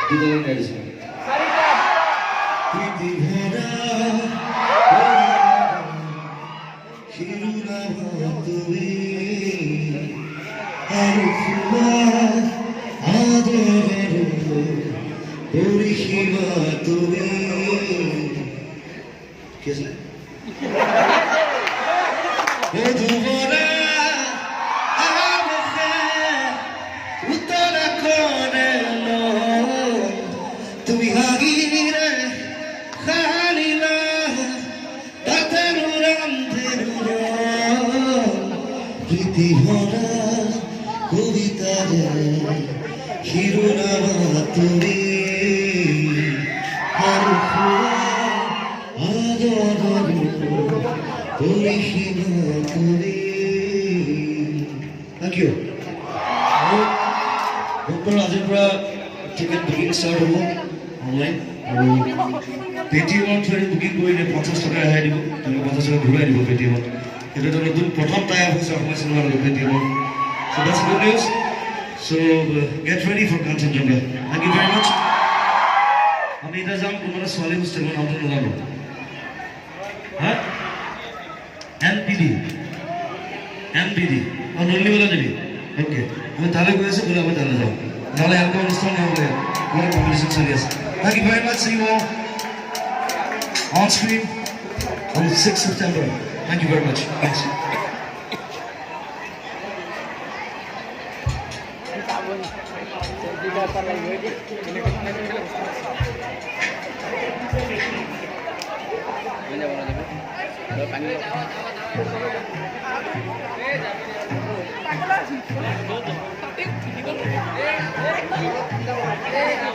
দুটো গাইছে প্রীতি ভরা শিরুনা তুমি আর ফুল আদরের পরিসীমা তুমি কি আছে মধুবরা আবহে উত্তরা করে তুমি হাগিরে খালিলা তাতের রামধের প্রীতি ভরা কবিতার শিরোনামা তুমি আর আদর পরিসীমা তুমি থ্যাংক ইউ আজিৰ পৰা টিকেট বুকিং ষ্টাৰ্ট হ'ব অনলাইন আৰু পেটিএমত যদি বুকিং কৰিলে 50 টকা ৰেহাই দিব তুমি 50 টকা ঘূৰাই দিব পেটিএমত সেইটো এটা নতুন প্ৰথম টাই আপ হৈছে অসমীয়া চিনেমাৰ লগত পেটিএমত so that's good news so get ready for Kanchenjunga thank you very much আমি এটা যাম কোনোবা ছোৱালী হোষ্টেলৰ নামটো নাজানো হা MPD নলিবলা যাবি ওকে আমি তালৈ গৈ আছোঁ বোলে আমি তালৈ যাওঁ নহ'লে এনেকুৱা অনুষ্ঠান নহ'লে মোৰ কম্পিটিশ্যন চলি আছে thank you very much see you all on screen on the 6th September thank you very much thanks Hey,